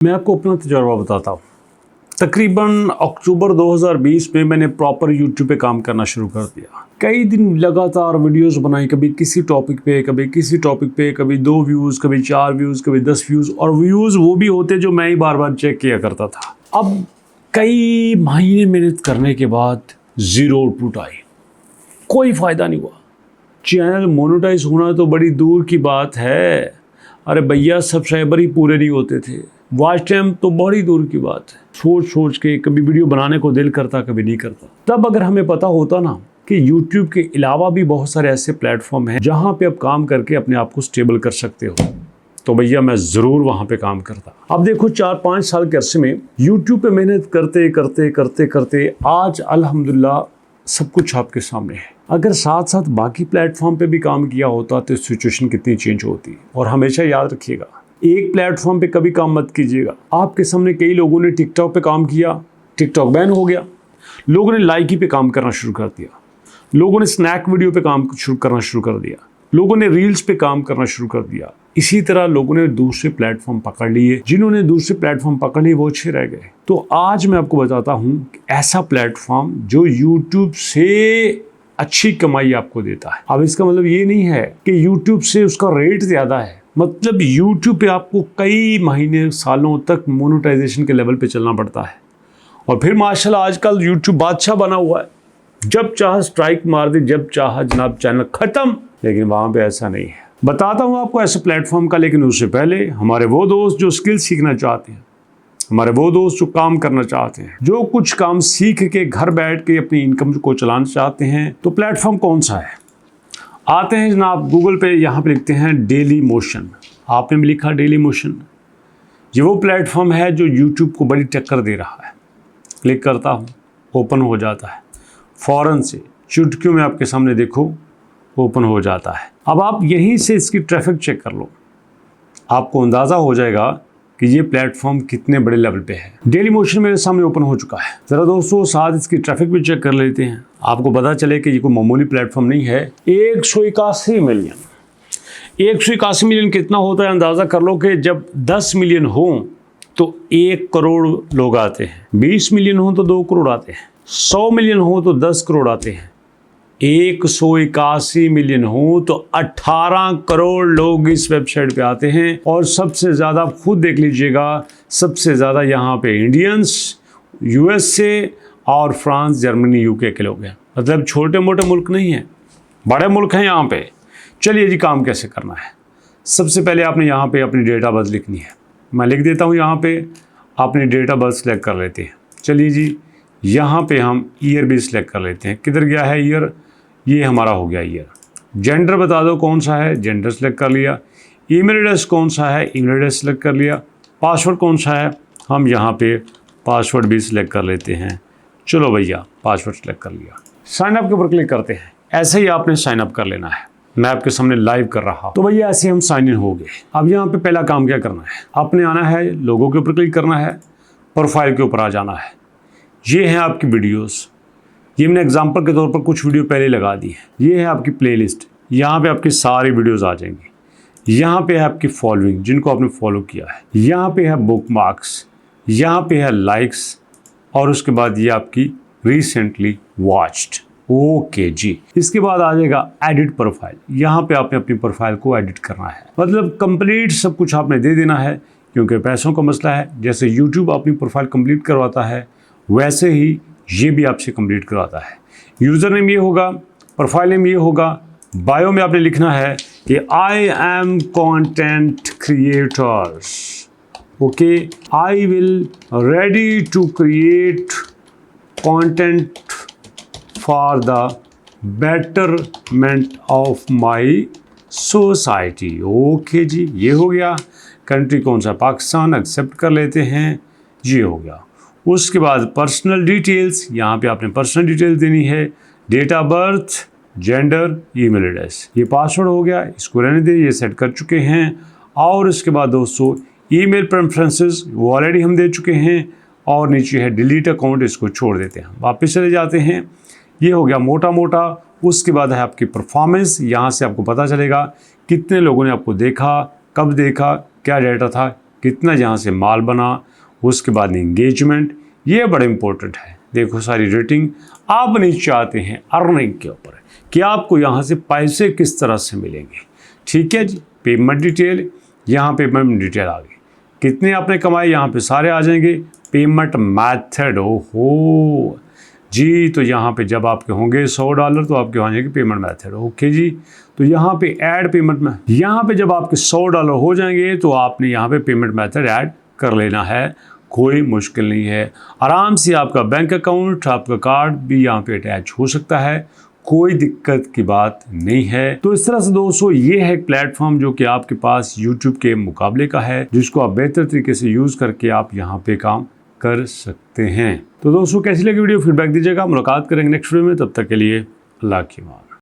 मैं आपको अपना तजुर्बा बताता हूँ। तकरीबन अक्टूबर 2020 में मैंने प्रॉपर यूट्यूब पे काम करना शुरू कर दिया। कई दिन लगातार वीडियोस बनाई, कभी किसी टॉपिक पे, कभी किसी टॉपिक पे, कभी 2 व्यूज़, कभी 4 व्यूज़, कभी 10 व्यूज़, और व्यूज़ वो भी होते जो मैं ही बार बार चेक किया करता था। अब कई महीने मेहनत करने के बाद ज़ीरो आउटपुट आई, कोई फ़ायदा नहीं हुआ। चैनल मोनेटाइज होना तो बड़ी दूर की बात है, अरे भैया सब्सक्राइबर ही पूरे नहीं होते थे, वॉच टाइम तो बड़ी दूर की बात है। सोच सोच के कभी वीडियो बनाने को दिल करता, कभी नहीं करता। तब अगर हमें पता होता ना कि YouTube के अलावा भी बहुत सारे ऐसे प्लेटफॉर्म हैं जहाँ पे आप काम करके अपने आप को स्टेबल कर सकते हो, तो भैया मैं ज़रूर वहाँ पे काम करता। अब देखो 4-5 साल के अरसे में YouTube पे मेहनत करते करते करते करते आज अल्हम्दुलिल्लाह सब कुछ आपके सामने है। अगर साथ साथ बाकी प्लेटफॉर्म पे भी काम किया होता तो सिचुएशन कितनी चेंज होती। और हमेशा याद रखिएगा, एक प्लेटफॉर्म पे कभी काम मत कीजिएगा। आपके सामने कई लोगों ने टिकटॉक पे काम किया, टिकटॉक बैन हो गया। लोगों ने लाइकी पे काम करना शुरू कर दिया, लोगों ने स्नैक वीडियो पे काम करना शुरू कर दिया, लोगों ने रील्स पे काम करना शुरू कर दिया। इसी तरह लोगों ने दूसरे प्लेटफॉर्म पकड़ लिए। जिन्होंने दूसरे प्लेटफॉर्म पकड़ लिए वो अच्छे रह गए। तो आज मैं आपको बताता हूँ ऐसा प्लेटफॉर्म जो यूट्यूब से अच्छी कमाई आपको देता है। अब इसका मतलब ये नहीं है कि यूट्यूब से उसका रेट ज़्यादा है, मतलब यूट्यूब पे आपको कई महीने सालों तक मोनेटाइजेशन के लेवल पे चलना पड़ता है। और फिर माशाल्लाह आजकल यूट्यूब बादशाह बना हुआ है, जब चाह स्ट्राइक मार दे, जब चाह जनाब चैनल ख़त्म। लेकिन वहाँ पे ऐसा नहीं है। बताता हूँ आपको ऐसे प्लेटफॉर्म का, लेकिन उससे पहले हमारे वो दोस्त जो स्किल सीखना चाहते हैं, हमारे वो दोस्त जो काम करना चाहते हैं, जो कुछ काम सीख के घर बैठ के अपनी इनकम को चलाना चाहते हैं, तो प्लेटफॉर्म कौन सा है? आते हैं जनाब गूगल पे, यहाँ पे लिखते हैं डेली मोशन। आपने भी लिखा डेली मोशन। ये वो प्लेटफॉर्म है जो यूट्यूब को बड़ी टक्कर दे रहा है। क्लिक करता हूँ, ओपन हो जाता है फ़ौरन से, चुटकियों में आपके सामने देखो ओपन हो जाता है। अब आप यहीं से इसकी ट्रैफिक चेक कर लो, आपको अंदाज़ा हो जाएगा कि ये प्लेटफॉर्म कितने बड़े लेवल पे है। डेली मोशन मेरे सामने ओपन हो चुका है। ज़रा दोस्तों साथ इसकी ट्रैफिक भी चेक कर लेते हैं, आपको पता चले कि ये कोई मामूली प्लेटफॉर्म नहीं है। 181 मिलियन कितना होता है अंदाज़ा कर लो कि जब 10 मिलियन हो तो 1 करोड़ लोग आते हैं, 20 मिलियन हो तो 2 करोड़ आते हैं, 100 मिलियन हो तो 10 करोड़ आते हैं, 181 मिलियन हो तो 18 करोड़ लोग इस वेबसाइट पे आते हैं। और सबसे ज़्यादा खुद देख लीजिएगा, सबसे ज़्यादा यहाँ पे इंडियंस, USA और फ्रांस, जर्मनी, UK के लोग हैं। मतलब छोटे मोटे मुल्क नहीं हैं, बड़े मुल्क हैं यहाँ पे। चलिए जी, काम कैसे करना है? सबसे पहले आपने यहाँ पे अपनी डेट ऑफ बर्थ लिखनी है। मैं लिख देता हूँ यहाँ पे, अपनी डेट ऑफ बर्थ सेलेक्ट कर लेते हैं। चलिए जी, यहाँ पे हम ईयर भी सिलेक्ट कर लेते हैं। किधर गया है ईयर? ये हमारा हो गया ईयर। जेंडर बता दो कौन सा है, जेंडर सेलेक्ट कर लिया। ईमेल एड्रेस कौन सा है, ईमेल एड्रेस सेलेक्ट कर लिया। पासवर्ड कौन सा है, हम यहाँ पे पासवर्ड भी सिलेक्ट कर लेते हैं। चलो भैया, पासवर्ड सेलेक्ट कर लिया। साइन अप के ऊपर क्लिक करते हैं। ऐसे ही आपने साइन अप कर लेना है। मैं आपके सामने लाइव कर रहा हूँ। तो भैया ऐसे हम साइन इन हो गए। अब यहाँ पे पहला काम क्या करना है, आपने आना है, लोगों के ऊपर क्लिक करना है, प्रोफाइल के ऊपर आ जाना है। ये हैं आपकी वीडियोस, ये मैंने एग्जांपल के तौर पर कुछ वीडियो पहले लगा दी है। ये है आपकी प्लेलिस्ट, यहाँ पे आपकी सारी वीडियोस आ जाएंगी। यहाँ पे है आपकी फॉलोइंग, जिनको आपने फॉलो किया है। यहाँ पे है बुकमार्क्स, यहाँ पे है लाइक्स, और उसके बाद ये आपकी रिसेंटली वॉच्ड। ओके जी, इसके बाद आ जाएगा एडिट प्रोफाइल। यहाँ पे आपने अपनी प्रोफाइल को एडिट करना है, मतलब कंप्लीट सब कुछ आपने दे देना है, क्योंकि पैसों का मसला है। जैसे यूट्यूब अपनी प्रोफाइल कंप्लीट करवाता है, वैसे ही ये भी आपसे कंप्लीट करवाता है। यूज़र नेम ये होगा, प्रोफाइल नेम ये होगा। बायो में आपने लिखना है कि I am content creators, okay, I will ready to create content for the betterment of my society. Okay ji, ये हो गया। कंट्री कौन सा, पाकिस्तान, एक्सेप्ट कर लेते हैं, ये हो गया। उसके बाद पर्सनल डिटेल्स, यहाँ पे आपने पर्सनल डिटेल्स देनी है, date of birth, gender, email address. ये पासवर्ड हो गया, इसको रहने दे, ये सेट कर चुके हैं। और इसके बाद दोस्तों ईमेल प्रेफरेंसेस वो ऑलरेडी हम दे चुके हैं, और नीचे है डिलीट अकाउंट, इसको छोड़ देते हैं, वापस चले जाते हैं। ये हो गया मोटा मोटा। उसके बाद है आपकी परफॉर्मेंस, यहाँ से आपको पता चलेगा कितने लोगों ने आपको देखा, कब देखा, क्या डाटा था, कितना यहाँ से माल बना, उसके बाद एंगेजमेंट, ये बड़ा इंपॉर्टेंट है। देखो सारी रेटिंग आप नहीं चाहते हैं अर्निंग के ऊपर कि आपको यहाँ से पैसे किस तरह से मिलेंगे। ठीक है जी, पेमेंट डिटेल, यहाँ पेमेंट डिटेल आ गई, कितने आपने कमाए यहाँ पे सारे आ जाएंगे। पेमेंट मैथड, ओहो जी, तो यहाँ पे जब आपके होंगे $100 तो आपके हो जाएंगे पेमेंट मेथड। ओके जी, तो यहाँ पे ऐड पेमेंट में, यहाँ पे जब आपके $100 हो जाएंगे तो आपने यहाँ पे पेमेंट मेथड ऐड कर लेना है, कोई मुश्किल नहीं है। आराम से आपका बैंक अकाउंट, आपका कार्ड भी यहाँ पे अटैच हो सकता है, कोई दिक्कत की बात नहीं है। तो इस तरह से दोस्तों ये है एक प्लेटफॉर्म जो कि आपके पास YouTube के मुकाबले का है, जिसको आप बेहतर तरीके से यूज़ करके आप यहाँ पे काम कर सकते हैं। तो दोस्तों कैसी लगी वीडियो, फीडबैक दीजिएगा। मुलाकात करेंगे नेक्स्ट वीडियो में, तब तक के लिए अल्लाह की मान।